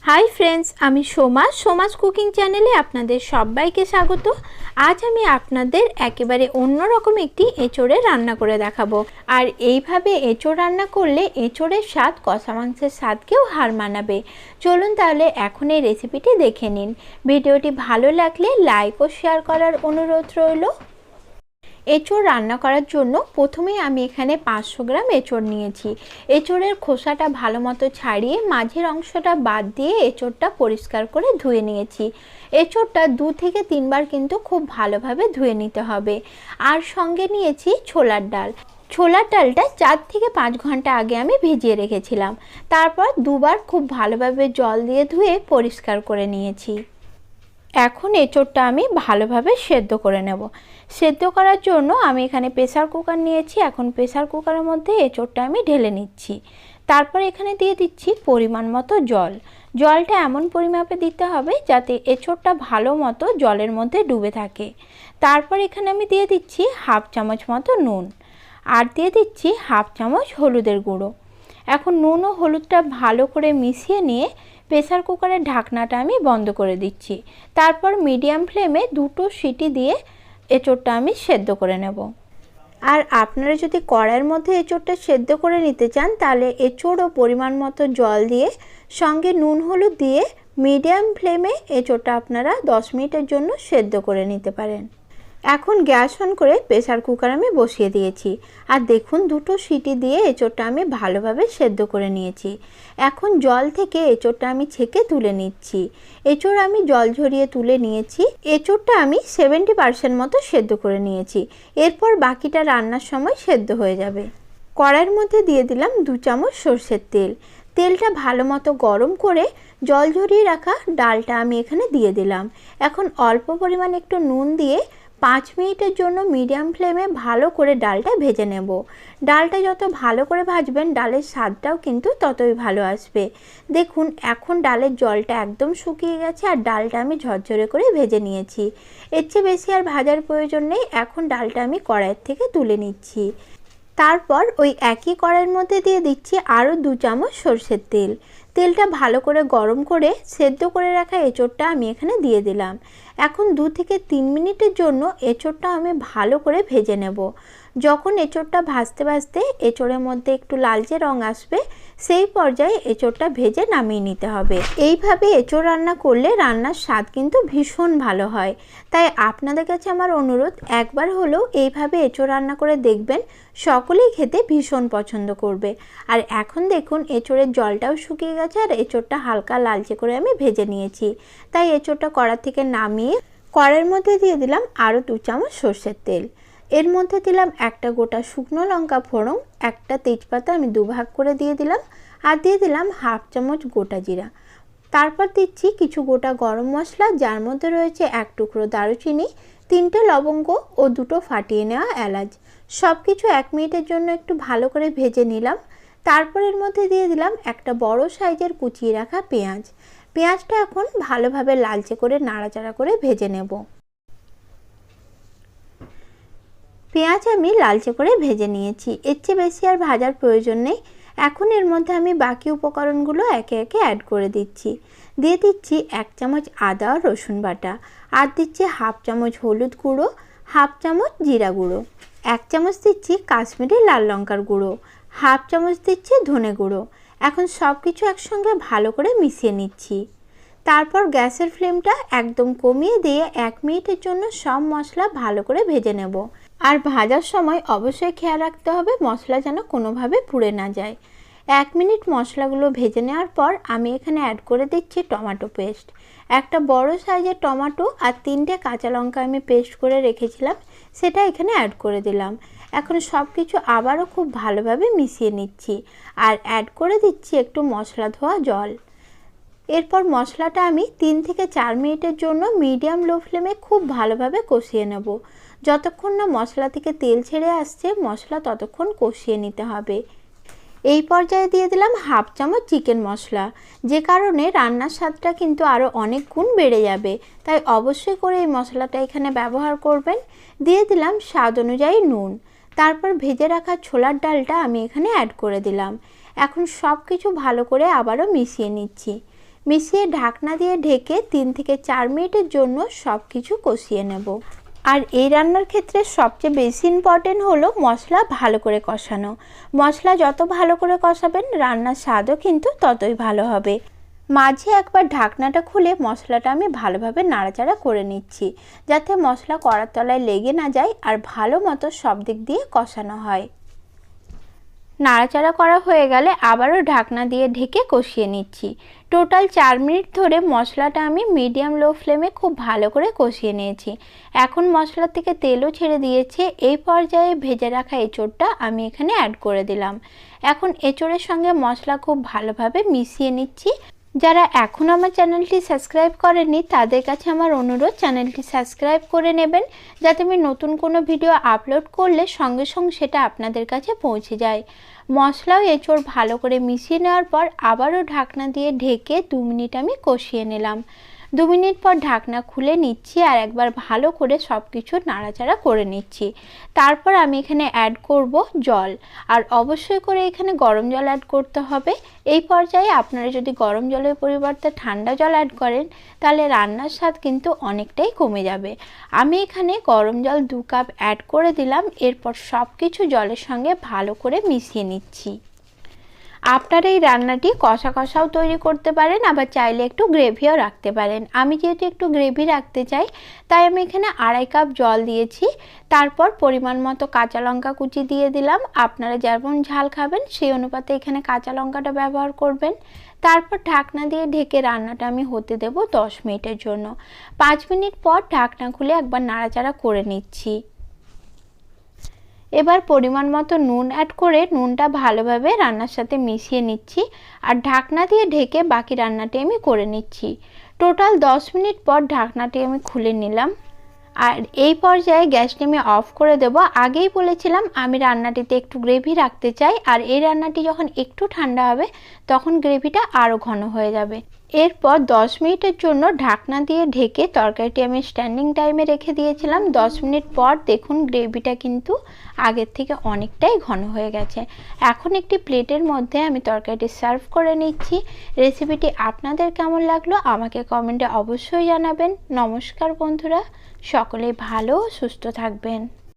Hi friends आमी Soma सोमास cooking चैनेले आपनादेर सबाइके स्वागत। आज आमी आपनादेर एकेबारे अन्यरकम एकटी एचोड़ेर रान्ना करे देखाबो। आर एइभाबे एचोड़ रान्ना करले एचोड़ेर स्वाद कषा मांसेर स्वादकेও हार मानाबे। चलुन ताहले एखन एई रेसिपिटी देखे निन। भिडियोटी भालो लागले लाइक और शेयर करार अनुरोध रइलो। एचोड़ रान्ना करार जोन्नो प्रथमेই आमी एखाने 500 ग्राम एचोड़ निয়েছি। एचोड़ের খোসাটা ভালোমতো ছাড়িয়ে মাঝের অংশটা বাদ দিয়ে এচোড়টা পরিষ্কার করে ধুয়ে নিয়েছি। এচোড়টা 2 থেকে 3 বার কিন্তু খুব ভালোভাবে ধুয়ে নিতে হবে। আর সঙ্গে নিয়েছি ছোলার ডাল। ছোলার ডালটা 4 থেকে 5 ঘন্টা আগে আমি ভিজিয়ে রেখেছিলাম। তারপর দুবার খুব ভালোভাবে জল দিয়ে ধুয়ে পরিষ্কার করে নিয়েছি। এখন এচোড়টা আমি ভালোভাবে সেদ্ধ করে নেব। সেদ্ধ করার জন্য আমি এখানে প্রেসার কুকার নিয়েছি। এখন প্রেসার কুকারের মধ্যে এচোড়টা আমি ঢেলে নিচ্ছি। তারপর এখানে দিয়ে দিচ্ছি পরিমাণ মতো জল। জলটা এমন পরিমাপে দিতে হবে যাতে এচোড়টা ভালো মতো জলের মধ্যে ডুবে থাকে। তারপর এখানে আমি দিয়ে দিচ্ছি হাফ চামচ মতো নুন আর দিয়ে দিচ্ছি হাফ চামচ হলুদের গুঁড়ো। এখন নুন ও হলুদটা ভালো করে মিশিয়ে নিয়ে প্রেসার কুকারের ঢাকনাটা আমি বন্ধ করে দিচ্ছি। তারপর মিডিয়াম ফ্লেমে 2টো সিটি দিয়ে এচোড়টা আমি সেদ্ধ করে নেব। আর আপনারা যদি কড়াইয়ের মধ্যে এচোড়টা সেদ্ধ করে নিতে চান তাহলে এচোড় ও পরিমাণ মতো জল দিয়ে সঙ্গে নুন হলুদ দিয়ে মিডিয়াম ফ্লেমে এচোড়টা আপনারা 10 মিনিটের জন্য সেদ্ধ করে নিতে পারেন। এখন গ্যাস অন করে প্রেসার কুকার আমি বসিয়ে দিয়েছি। আর দেখুন 2টো সিটি দিয়ে এচোড়টা আমি ভালোভাবে সেদ্ধ করে নিয়েছি। এখন জল থেকে এচোড়টা আমি ছেঁকে তুলে নিচ্ছি। এচোড় আমি জল ঝরিয়ে তুলে নিয়েছি। এচোড়টা আমি 70% মতো সেদ্ধ করে নিয়েছি। এরপর বাকিটা রান্নার সময় সেদ্ধ হয়ে যাবে। কড়াইয়ের মধ্যে দিয়ে দিলাম 2 চামচ সরষের তেল। তেলটা ভালো মতো গরম করে জল ঝরিয়ে রাখা ডালটা আমি এখানে দিয়ে দিলাম। এখন অল্প পরিমাণে একটু নুন দিয়ে 5 মিনিটের জন্য মিডিয়াম ফ্লেমে ভালো করে ডালটা ভেজে নেব। ডালটা যত ভালো করে ভাজবেন ডালের স্বাদটাও কিন্তু ততই ভালো আসবে। দেখুন এখন ডালের জলটা একদম শুকিয়ে গেছে আর ডালটা আমি ঝরঝরে করে ভেজে নিয়েছি। এর চেয়ে বেশি আর ভাজার প্রয়োজন নেই। এখন ডালটা আমি কড়াইয়ের থেকে তুলে নিচ্ছি। তারপর ওই একই কড়াইয়ের মধ্যে দিয়ে দিচ্ছি আরও 2 চামচ সরষের তেল। তেলটা ভালো করে গরম করে সেদ্ধ করে রাখা এচোড়টা আমি এখানে দিয়ে দিলাম। এখন 2 থেকে 3 মিনিটের জন্য এচোড়টা আমি ভালো করে ভেজে নেব। যখন এচোড়টা ভাজতে ভাজতে এচোড়ের মধ্যে একটু লালচে রং আসবে সেই পর্যায়ে এচোড়টা ভেজে নামিয়ে নিতে হবে। এইভাবে এচোড় রান্না করলে রান্নার স্বাদ কিন্তু ভীষণ ভালো হয়। তাই আপনাদের কাছে আমার অনুরোধ একবার হলেও এইভাবে এচোড় রান্না করে দেখবেন। সকলেই খেতে ভীষণ পছন্দ করবে। আর এখন দেখুন এচোড়ের জলটাও শুকিয়ে গেছে আর এচোড়টা হালকা লালচে করে আমি ভেজে নিয়েছি। তাই এচোড়টা কড়া থেকে নামিয়ে কড়াইয়ের মধ্যে দিয়ে দিলাম আরও 2 চামচ সরষের তেল। এর মধ্যে দিলাম একটা গোটা শুকনো লঙ্কা ফোড়ন, একটা তেজপাতা আমি 2 ভাগ করে দিয়ে দিলাম আর দিয়ে দিলাম হাফ চামচ গোটা জিরা। তারপর দিচ্ছি কিছু গোটা গরম মশলা যার মধ্যে রয়েছে 1 টুকরো দারুচিনি, 3টে লবঙ্গ ও 2টো ফাটিয়ে নেওয়া এলাচ। সব কিছু 1 মিনিটের জন্য একটু ভালো করে ভেজে নিলাম। তারপর এর মধ্যে দিয়ে দিলাম একটা বড় সাইজের কুচিয়ে রাখা পেঁয়াজ। পেঁয়াজটা এখন ভালোভাবে লালচে করে নাড়াচাড়া করে ভেজে নেব। পেঁয়াজ আমি লালচে করে ভেজে নিয়েছি। এর চেয়ে বেশি আর ভাজার প্রয়োজন নেই। এখন এর মধ্যে আমি বাকি উপকরণগুলো একে একে অ্যাড করে দিচ্ছি। দিয়ে দিচ্ছি 1 চামচ আদা ও রসুন বাটা আর দিচ্ছি হাফ চামচ হলুদ গুঁড়ো, হাফ চামচ জিরা গুঁড়ো, 1 চামচ দিচ্ছি কাশ্মীরি লাল লঙ্কার গুঁড়ো, হাফ চামচ দিচ্ছি ধনে গুঁড়ো। এখন সব কিছু একসঙ্গে ভালো করে মিশিয়ে নিচ্ছি। তারপর গ্যাসের ফ্লেমটা একদম কমিয়ে দিয়ে 1 মিনিটের জন্য সব মশলা ভালো করে ভেজে নেব। আর ভাজার সময় অবশ্যই খেয়াল রাখতে হবে মশলা যেন কোনোভাবে পুড়ে না যায়। 1 মিনিট মশলাগুলো ভেজে নেওয়ার পর আমি এখানে অ্যাড করে দিচ্ছি টমেটো পেস্ট। একটা বড় সাইজের টমেটো আর 3টে কাঁচা লঙ্কা আমি পেস্ট করে রেখেছিলাম সেটা এখানে অ্যাড করে দিলাম। এখন সব কিছু আবারও খুব ভালোভাবে মিশিয়ে নিচ্ছি আর অ্যাড করে দিচ্ছি একটু মশলা ধোয়া জল। এরপর মশলাটা আমি 3 থেকে 4 মিনিটের জন্য মিডিয়াম লো ফ্লেমে খুব ভালোভাবে কষিয়ে নেব। যতক্ষণ না মশলা থেকে তেল ছেড়ে আসছে মশলা ততক্ষণ কষিয়ে নিতে হবে। এই পর্যায়ে দিয়ে দিলাম হাফ চামচ চিকেন মশলা, যে কারণে রান্নার স্বাদটা কিন্তু আরও অনেক গুণ বেড়ে যাবে। তাই অবশ্যই করে এই মশলাটা এখানে ব্যবহার করবেন। দিয়ে দিলাম স্বাদ অনুযায়ী নুন। তারপর ভেজে রাখা ছোলার ডালটা আমি এখানে অ্যাড করে দিলাম। এখন সব কিছু ভালো করে আবারও মিশিয়ে নিচ্ছি। মিশিয়ে ঢাকনা দিয়ে ঢেকে 3 থেকে 4 মিনিটের জন্য সব কিছু কষিয়ে নেব। আর এই রান্নার ক্ষেত্রে সবচেয়ে বেশি ইম্পর্টেন্ট হলো মশলা ভালো করে কষানো। মশলা যত ভালো করে কষাবেন রান্নার স্বাদও কিন্তু ততই ভালো হবে। মাঝে একবার ঢাকনাটা খুলে মশলাটা আমি ভালোভাবে নাড়াচাড়া করে নিচ্ছি, যাতে মশলা কড়ার তলায় লেগে না যায় আর ভালো মতো সব দিক দিয়ে কষানো হয়। নাড়াচাড়া করা হয়ে গেলে আবারও ঢাকনা দিয়ে ঢেকে কষিয়ে নিচ্ছি। টোটাল 4 মিনিট ধরে মশলাটা আমি মিডিয়াম লো ফ্লেমে খুব ভালো করে কষিয়ে নিয়েছি। এখন মশলা থেকে তেলও ছেড়ে দিয়েছে। এই পর্যায়ে ভেজে রাখা এঁচোড়টা আমি এখানে অ্যাড করে দিলাম। এখন এঁচোড়ের সঙ্গে মশলা খুব ভালোভাবে মিশিয়ে নিচ্ছি। যারা এখনও আমার চ্যানেলটি সাবস্ক্রাইব করেননি তাদের কাছে আমার অনুরোধ চ্যানেলটি সাবস্ক্রাইব করে নেবেন, যাতে আমি নতুন কোনো ভিডিও আপলোড করলে সঙ্গে সঙ্গে সেটা আপনাদের কাছে পৌঁছে যায়। মশলা ও এঁচোড় ভালো করে মিশিয়ে নেওয়ার পর আবারও ঢাকনা দিয়ে ঢেকে 2 মিনিট আমি কষিয়ে নিলাম। 2 মিনিট পর ঢাকনা খুলে নিচ্ছি আর একবার ভালো করে সব কিছু নাড়াচাড়া করে নিচ্ছি। তারপর আমি এখানে অ্যাড করব জল, আর অবশ্যই করে এখানে গরম জল অ্যাড করতে হবে। এই পর্যায়ে আপনারা যদি গরম জলের পরিবর্তে ঠান্ডা জল অ্যাড করেন তাহলে রান্নার স্বাদ কিন্তু অনেকটাই কমে যাবে। আমি এখানে গরম জল 2 কাপ অ্যাড করে দিলাম। এরপর সব কিছু জলের সঙ্গে ভালো করে মিশিয়ে নিচ্ছি। আপনারা এই রান্নাটি কষা কষাও তৈরি করতে পারেন, আবার চাইলে একটু গ্রেভিও রাখতে পারেন। আমি যেহেতু একটু গ্রেভি রাখতে চাই তাই আমি এখানে 2.5 কাপ জল দিয়েছি। তারপর পরিমাণ মতো কাঁচা লঙ্কা কুচি দিয়ে দিলাম। আপনারা যেমন ঝাল খাবেন সেই অনুপাতে এখানে কাঁচা লঙ্কাটা ব্যবহার করবেন। তারপর ঢাকনা দিয়ে ঢেকে রান্নাটা আমি হতে দেব 10 মিনিটের জন্য। 5 মিনিট পর ঢাকনা খুলে একবার নাড়াচাড়া করে নিচ্ছি। এবার পরিমাণ মতো নুন অ্যাড করে নুনটা ভালোভাবে রান্নার সাথে মিশিয়ে নিচ্ছি আর ঢাকনা দিয়ে ঢেকে বাকি রান্নাটি আমি করে নিচ্ছি। টোটাল 10 মিনিট পর ঢাকনাটি আমি খুলে নিলাম আর এই পর্যায়ে গ্যাসটি আমি অফ করে দেব। আগেই বলেছিলাম আমি রান্নাটিতে একটু গ্রেভি রাখতে চাই, আর এই রান্নাটি যখন একটু ঠান্ডা হবে তখন গ্রেভিটা আরও ঘন হয়ে যাবে। এরপর 10 মিনিটের জন্য ঢাকনা দিয়ে ঢেকে তরকারিটি আমি স্ট্যান্ডিং টাইমে রেখে দিয়েছিলাম। 10 মিনিট পর দেখুন গ্রেভিটা কিন্তু আগের থেকে অনেকটাই ঘন হয়ে গেছে। এখন একটি প্লেটের মধ্যে আমি তরকারিটি সার্ভ করে নিচ্ছি। রেসিপিটি আপনাদের কেমন লাগলো আমাকে কমেন্টে অবশ্যই জানাবেন। নমস্কার বন্ধুরা, সকলে ভালো ও সুস্থ থাকবেন।